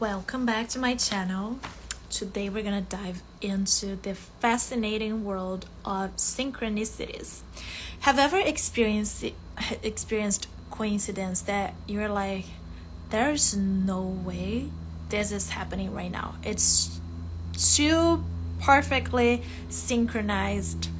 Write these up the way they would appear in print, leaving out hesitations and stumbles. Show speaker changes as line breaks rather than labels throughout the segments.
Welcome back to my channel. Today we're gonna dive into the fascinating world of synchronicities. Have you ever experienced coincidence that you're like, there's no way this is happening right now? It's too perfectly synchronized,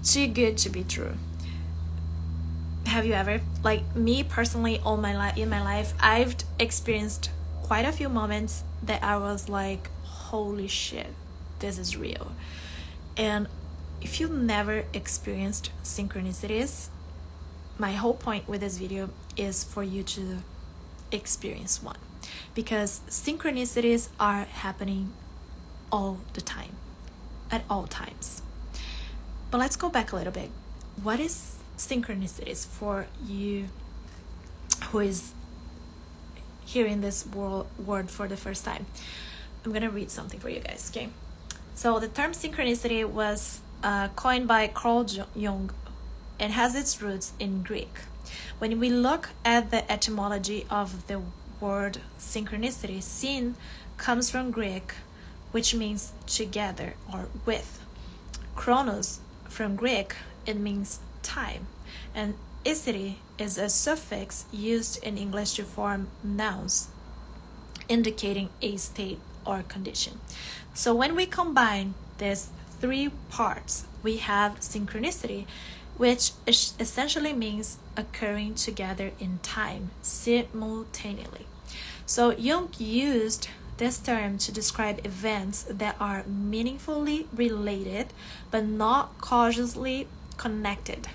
too good to be true. Have you ever, like me personally, in my life, I've experienced quite a few moments that I was like, holy shit, this is real. And if you've never experienced synchronicities, my whole point with this video is for you to experience one, because synchronicities are happening all the time, at all times. But let's go back a little bit. What is synchronicities for you who is hearing this word for the first time? I'm gonna read something for you guys, okay? So the term synchronicity was coined by Carl Jung and has its roots in Greek. When we look at the etymology of the word synchronicity, syn comes from Greek, which means together or with. Chronos from Greek, it means time, and icity is a suffix used in English to form nouns indicating a state or condition. So when we combine these three parts, we have synchronicity, which essentially means occurring together in time simultaneously. So Jung used this term to describe events that are meaningfully related but not causally connected.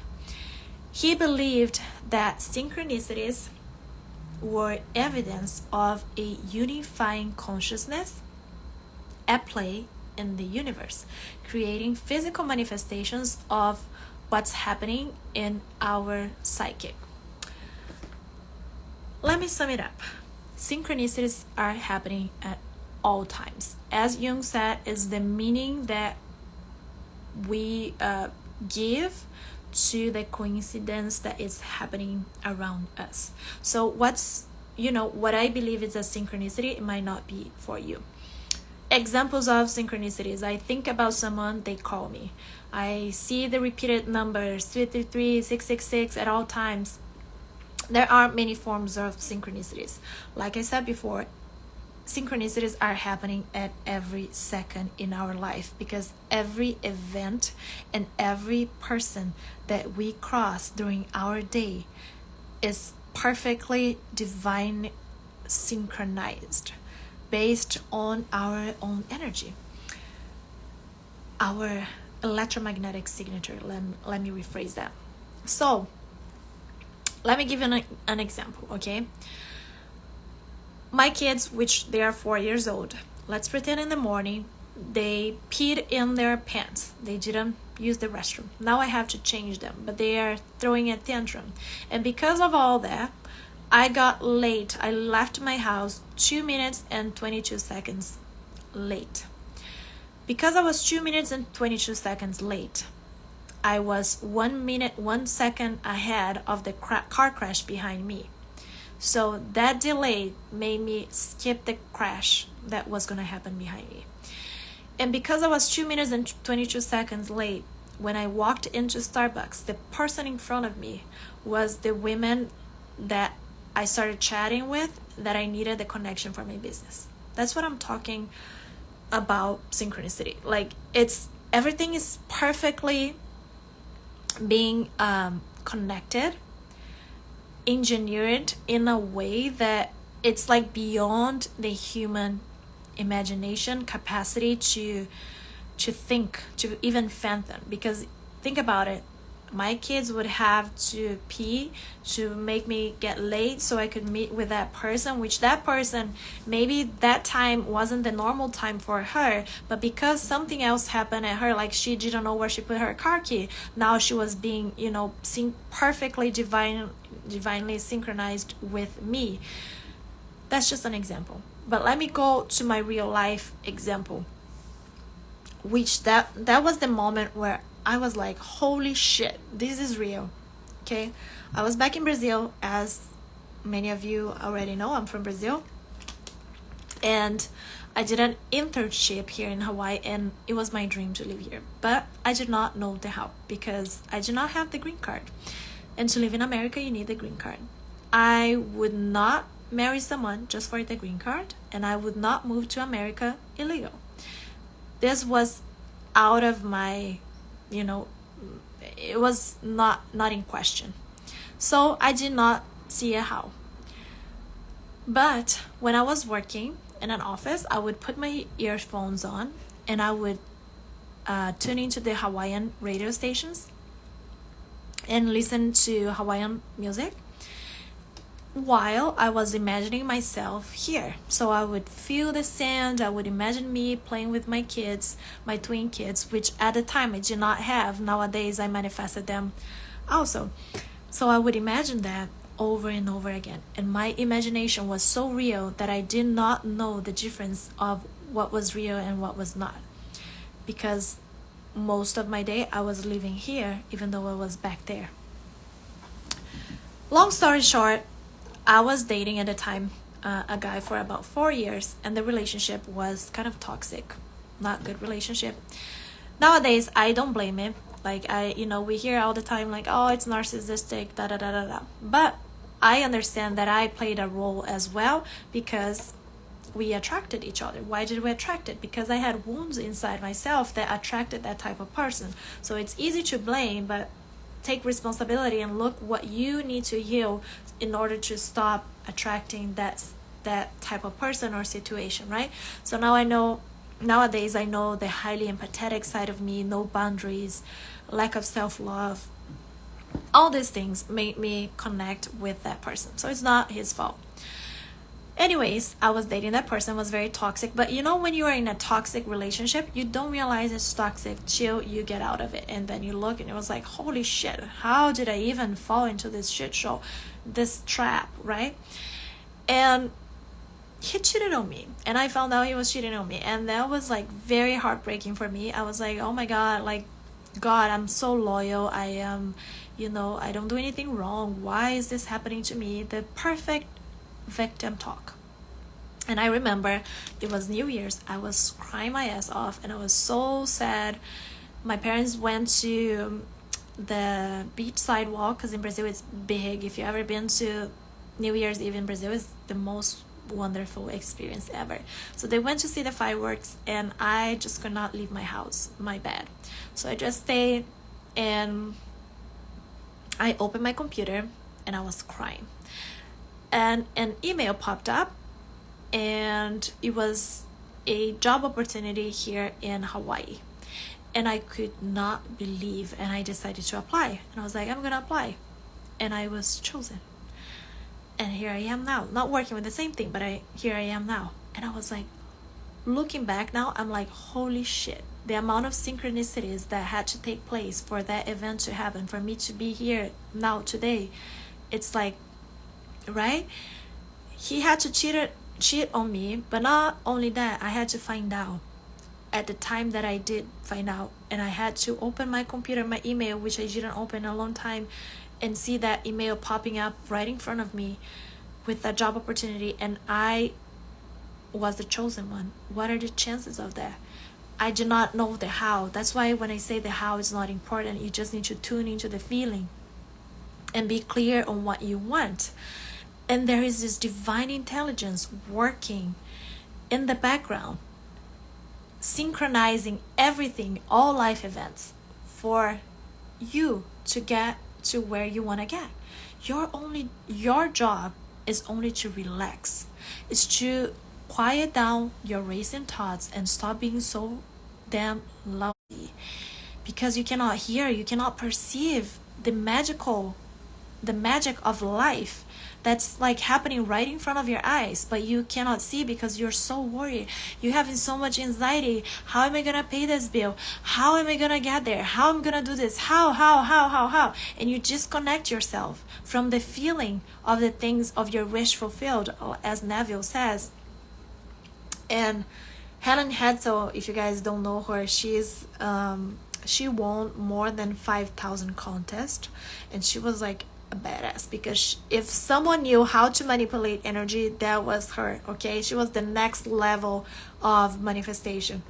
He believed that synchronicities were evidence of a unifying consciousness at play in the universe, creating physical manifestations of what's happening in our psyche. Let me sum it up. Synchronicities are happening at all times. As Jung said, is the meaning that we give to the coincidence that is happening around us. So what I believe is a synchronicity, it might not be for you. Examples of synchronicities: I think about someone, they call me. I see the repeated numbers 333, 666 at all times. There are many forms of synchronicities. Like I said before, synchronicities are happening at every second in our life, because every event and every person that we cross during our day is perfectly divine synchronized based on our own energy, our electromagnetic signature. Let me rephrase that. So let me give you an example, okay? My kids, which they are 4 years old, let's pretend in the morning they peed in their pants. They didn't use the restroom. Now I have to change them, but they are throwing a tantrum. And because of all that, I got late. I left my house 2 minutes and 22 seconds late. Because I was 2 minutes and 22 seconds late, I was 1 minute, 1 second ahead of the car crash behind me. So that delay made me skip the crash that was going to happen behind me. And because I was 2 minutes and 22 seconds late, when I walked into Starbucks, the person in front of me was the women that I started chatting with, that I needed the connection for my business. That's what I'm talking about synchronicity. Like, everything is perfectly being connected, engineered in a way that it's like beyond the human imagination capacity to think, to even fathom. Because think about it, my kids would have to pee to make me get late so I could meet with that person, which that person, maybe that time wasn't the normal time for her, but because something else happened at her, like she didn't know where she put her car key, now she was being perfectly divinely synchronized with me. That's just an example, but let me go to my real life example, which that was the moment where I was like, holy shit, this is real. Okay, I was back in Brazil. As many of you already know, I'm from Brazil. And I did an internship here in Hawaii, and it was my dream to live here. But I did not know the how because I did not have the green card. And to live in America, you need the green card. I would not marry someone just for the green card, and I would not move to America illegal. This was out of my, it was not in question. So I did not see a how. But when I was working in an office, I would put my earphones on and I would tune into the Hawaiian radio stations and listen to Hawaiian music while I was imagining myself here. So I would feel the sand, I would imagine me playing with my kids, my twin kids, which at the time I did not have. Nowadays I manifested them also. So I would imagine that over and over again. And my imagination was so real that I did not know the difference of what was real and what was not. Because most of my day I was living here even though I was back there. Long story short, I was dating at the time a guy for about 4 years, and the relationship was kind of toxic, not good relationship. Nowadays, I don't blame him. Like we hear all the time like, oh, it's narcissistic, da da da da da. But I understand that I played a role as well because we attracted each other. Why did we attract it? Because I had wounds inside myself that attracted that type of person. So it's easy to blame, but take responsibility and look what you need to heal in order to stop attracting that type of person or situation, right? So nowadays I know the highly empathetic side of me, no boundaries, lack of self-love. All these things made me connect with that person. So it's not his fault. Anyways, I was dating that person, was very toxic. But when you are in a toxic relationship, you don't realize it's toxic till you get out of it. And then you look and it was like, holy shit, how did I even fall into this shit show, this trap, right? And he cheated on me. And I found out he was cheating on me. And that was like very heartbreaking for me. I was like, oh my God, like, God, I'm so loyal. I am, I don't do anything wrong. Why is this happening to me? The perfect victim talk. And I remember it was New Year's. I was crying my ass off and I was so sad. My parents went to the beach sidewalk because in Brazil it's big. If you ever been to New Year's Eve in Brazil, it's the most wonderful experience ever. So they went to see the fireworks and I just could not leave my house, my bed. So I just stayed and I opened my computer and I was crying. And an email popped up and it was a job opportunity here in Hawaii. And I could not believe, and I decided to apply. And I was like, I'm gonna apply. And I was chosen. And here I am now, not working with the same thing, but here I am now. And I was like, looking back now, I'm like, holy shit, the amount of synchronicities that had to take place for that event to happen, for me to be here now today. It's like, right? He had to cheat on me, but not only that, I had to find out at the time that I did find out, and I had to open my computer, my email, which I didn't open in a long time, and see that email popping up right in front of me with that job opportunity, and I was the chosen one. What are the chances of that? I did not know the how. That's why when I say the how is not important, you just need to tune into the feeling and be clear on what you want. And there is this divine intelligence working in the background, synchronizing everything, all life events, for you to get to where you want to get. Your job is only to relax. It's to quiet down your racing thoughts and stop being so damn lousy, because you cannot hear, you cannot perceive the magic of life that's like happening right in front of your eyes, but you cannot see because you're so worried. You're having so much anxiety. How am I gonna pay this bill? How am I gonna get there? How am I gonna do this? How? And you disconnect yourself from the feeling of the things of your wish fulfilled, as Neville says. And Helen Hetzel, if you guys don't know her, she won more than 5,000 contests, and she was like a badass, because if someone knew how to manipulate energy, that was her. Okay, she was the next level of manifestation,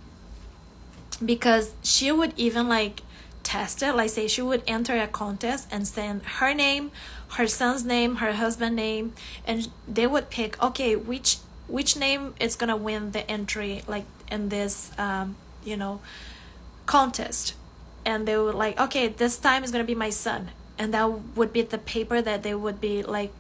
because she would even like test it. Like, say she would enter a contest and send her name, her son's name, her husband's name, and they would pick, okay, which name is gonna win the entry, like in this contest. And they would like, okay, this time is gonna be my son, and that would be the paper that they would be like,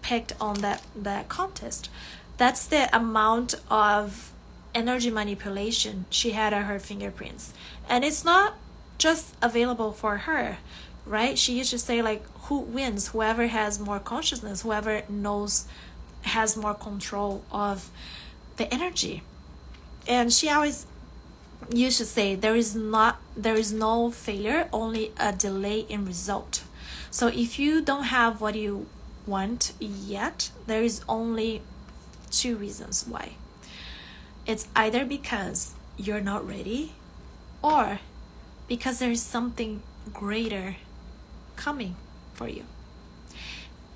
picked on that contest. That's the amount of energy manipulation she had at her fingerprints. And it's not just available for her, right? She used to say, like, who wins? Whoever has more consciousness, whoever knows, has more control of the energy. And she always used to say, there is no failure, only a delay in result. So if you don't have what you want yet, there is only two reasons why. It's either because you're not ready, or because there is something greater coming for you.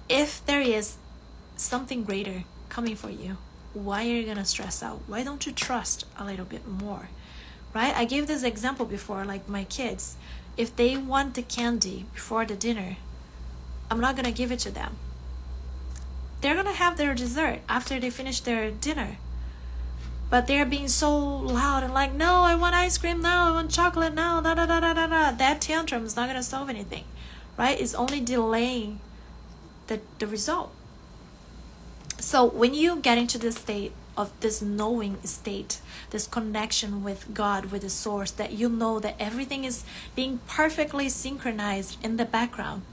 If there is something greater coming for you, why are you gonna stress out? Why don't you trust a little bit more? Right? I gave this example before, like my kids. If they want the candy before the dinner, I'm not gonna give it to them. They're gonna have their dessert after they finish their dinner. But they're being so loud and like, no, I want ice cream now, I want chocolate now, da da da da da da. That tantrum is not gonna solve anything, right? It's only delaying the result. So when you get into this state of this knowing state, this connection with God, with the source, that you know that everything is being perfectly synchronized in the background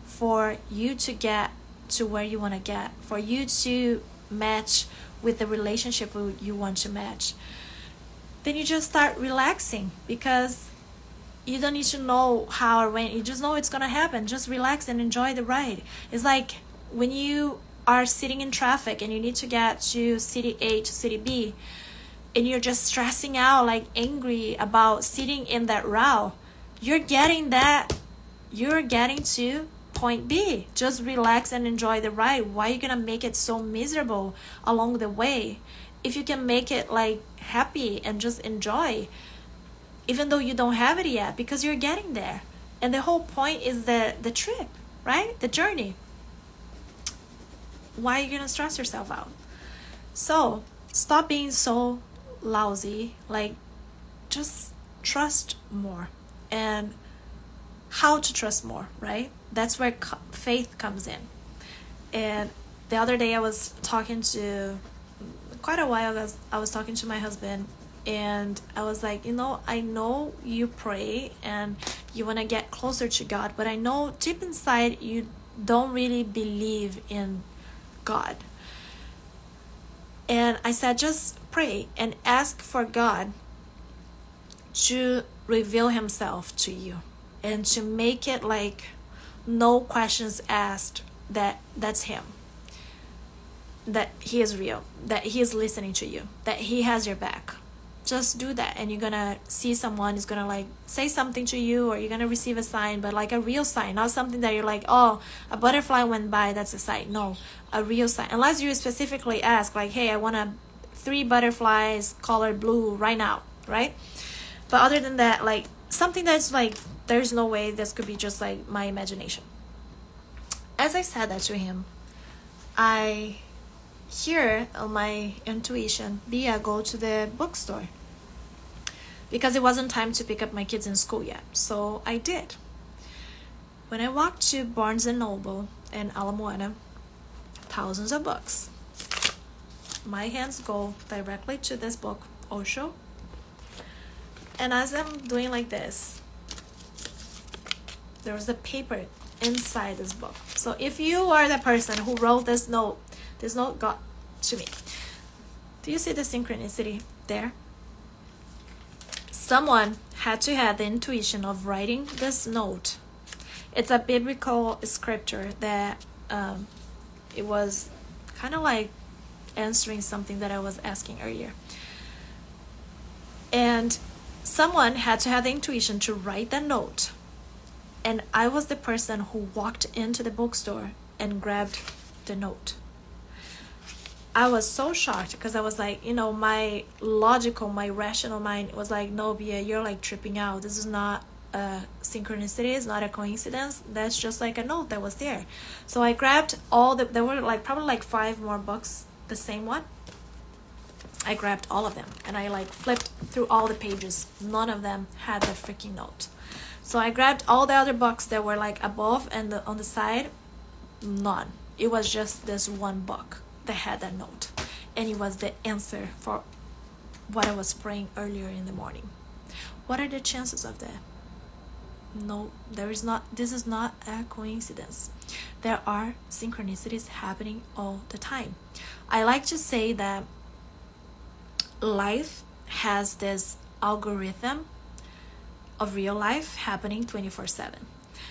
for you to get to where you want to get, for you to match with the relationship you want to match, then you just start relaxing, because you don't need to know how or when. You just know it's gonna happen. Just relax and enjoy the ride. It's like when you are sitting in traffic and you need to get to city A to city B, and you're just stressing out, like angry about sitting in that row. You're getting to point B. Just relax and enjoy the ride. Why are you gonna make it so miserable along the way if you can make it like happy and just enjoy, even though you don't have it yet, because you're getting there. And the whole point is the trip, right? The journey. Why are you gonna stress yourself out? So stop being so lousy. Like, just trust more. And how to trust more, right? That's where faith comes in. And the other day I was talking to, quite a while ago, I was talking to my husband, and I was like, I know you pray and you want to get closer to God, but I know deep inside you don't really believe in God. And I said, just pray and ask for God to reveal himself to you, and to make it like no questions asked, that's him, that he is real, that he is listening to you, that he has your back. Just do that, and you're gonna see someone is gonna like say something to you, or you're gonna receive a sign, but like a real sign, not something that you're like, oh, a butterfly went by, that's a sign. No, a real sign. Unless you specifically ask, like, hey, I want 3 butterflies color blue right now, right? But other than that, like something that's like, there's no way this could be just like my imagination. As I said that to him, I hear on my intuition, Bia, go to the bookstore, because it wasn't time to pick up my kids in school yet. So I did. When I walked to Barnes & Noble in Ala Moana, thousands of books. My hands go directly to this book, Osho. And as I'm doing like this, there was a paper inside this book. So if you are the person who wrote this note got to me. Do you see the synchronicity there? Someone had to have the intuition of writing this note. It's a biblical scripture that it was kind of like answering something that I was asking earlier. And someone had to have the intuition to write that note And I was the person who walked into the bookstore and grabbed the note. I was so shocked because I was like, my rational mind was like, no, Bia, you're like tripping out. This is not a synchronicity. It's not a coincidence. That's just like a note that was there. So I grabbed there were like probably like 5 more books, the same one. I grabbed all of them and I like flipped through all the pages. None of them had that freaking note. So I grabbed all the other books that were like above and on the side. None. It was just this one book that had that note, and it was the answer for what I was praying earlier in the morning. What are the chances of that? No, there is not. This is not a coincidence. There are synchronicities happening all the time. I like to say that life has this algorithm of real life happening 24/7.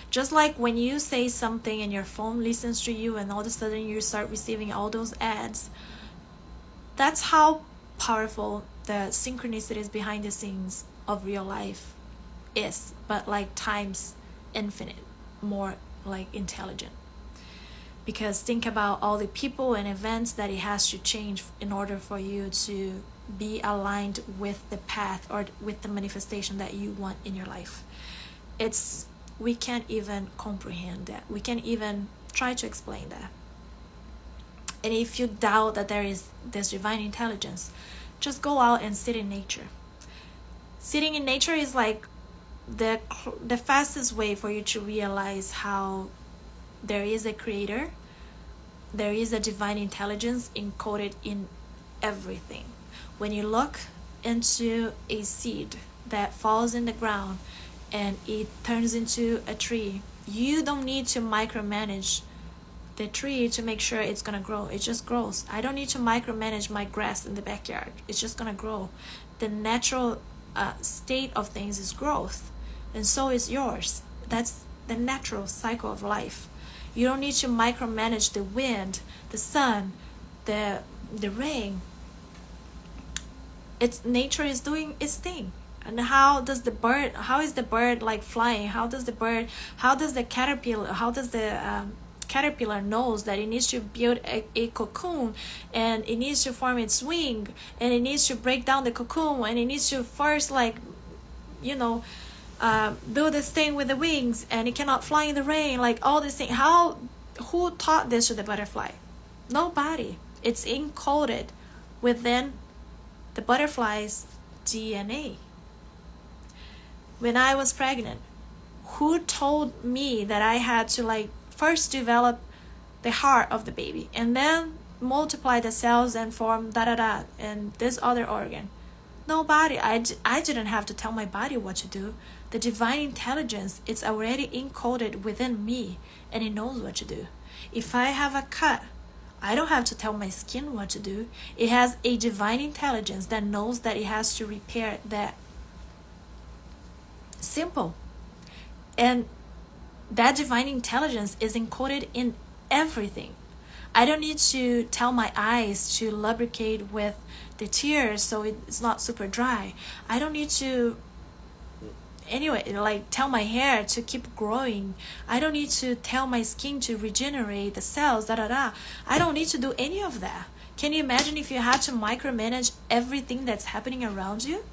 Just like when you say something and your phone listens to you and all of a sudden you start receiving all those ads, that's how powerful the synchronicities behind the scenes of real life is, but like times infinite, more like intelligent. Because think about all the people and events that it has to change in order for you to be aligned with the path or with the manifestation that you want in your life. We can't even comprehend that. We can't even try to explain that. And if you doubt that there is this divine intelligence, just go out and sit in nature. Sitting in nature is like the fastest way for you to realize how there is a creator, there is a divine intelligence encoded in everything. When you look into a seed that falls in the ground and it turns into a tree, you don't need to micromanage the tree to make sure it's gonna grow. It just grows. I don't need to micromanage my grass in the backyard. It's just gonna grow. The natural state of things is growth, and so is yours. That's the natural cycle of life. You don't need to micromanage the wind, the sun, the rain. Nature is doing its thing. And how is the bird like flying? How does the caterpillar knows that it needs to build a cocoon, and it needs to form its wing, and it needs to break down the cocoon, and it needs to first do this thing with the wings, and it cannot fly in the rain, like all these things. Who taught this to the butterfly? Nobody. It's encoded within the butterfly's DNA. When I was pregnant, who told me that I had to first develop the heart of the baby and then multiply the cells and form and this other organ? Nobody. I didn't have to tell my body what to do. The divine intelligence is already encoded within me, and it knows what to do. If I have a cut, I don't have to tell my skin what to do. It has a divine intelligence that knows that it has to repair that. Simple. And that divine intelligence is encoded in everything. I don't need to tell my eyes to lubricate with the tears so it's not super dry. I don't need to tell my hair to keep growing. I don't need to tell my skin to regenerate the cells. I don't need to do any of that. Can you imagine if you had to micromanage everything that's happening around you?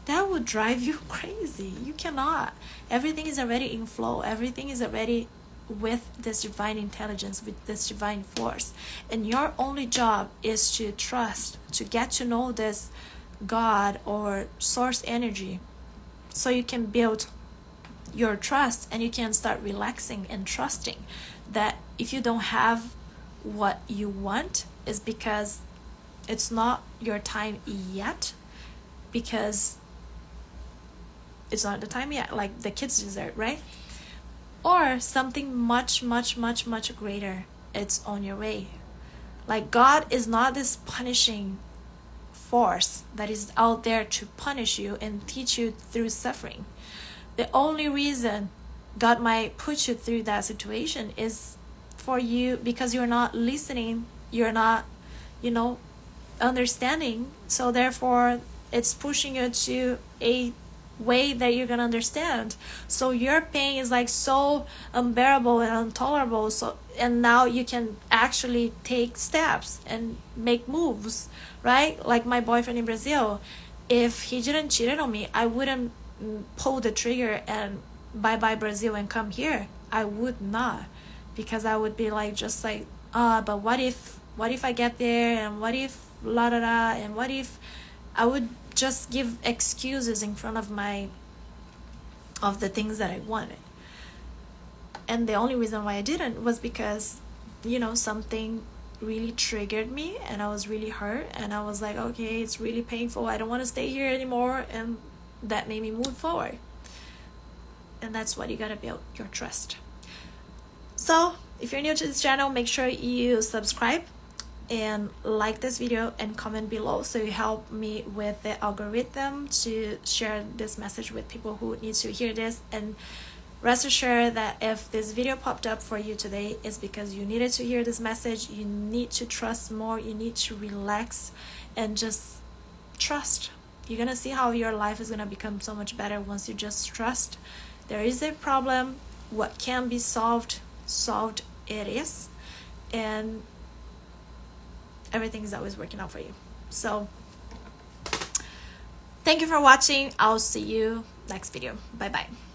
That would drive you crazy. You cannot. Everything is already in flow. Everything is already with this divine intelligence, with this divine force. And your only job is to trust, to get to know this God or source energy, so you can build your trust and you can start relaxing and trusting that if you don't have what you want, is because it's not your time yet, because it's not the time yet, like the kids deserve, right? Or something much, much, much, much greater, it's on your way. Like, God is not this punishing force that is out there to punish you and teach you through suffering. The only reason God might put you through that situation is for you, because you're not listening, you're not, understanding. So therefore, it's pushing you to a way that you're gonna understand. So your pain is like so unbearable and intolerable, so and now you can actually take steps and make moves, right? Like my boyfriend in Brazil, if he didn't cheated on me, I wouldn't pull the trigger and bye bye Brazil and come here. I would not, because I would be like, just like, but what if I get there, and what if la da da, and what if I would just give excuses in front of the things that I wanted. And the only reason why I didn't was because, something really triggered me, and I was really hurt, and I was like, okay, it's really painful, I don't want to stay here anymore, and that made me move forward. And that's what you gotta build, your trust. So if you're new to this channel, make sure you subscribe and like this video and comment below, so you help me with the algorithm to share this message with people who need to hear this. And rest assured that if this video popped up for you today, it's because you needed to hear this message. You need to trust more, you need to relax and just trust. You're gonna see how your life is gonna become so much better once you just trust. There is a problem, what can be solved it is, and everything is always working out for you. So thank you for watching. I'll see you next video. Bye bye.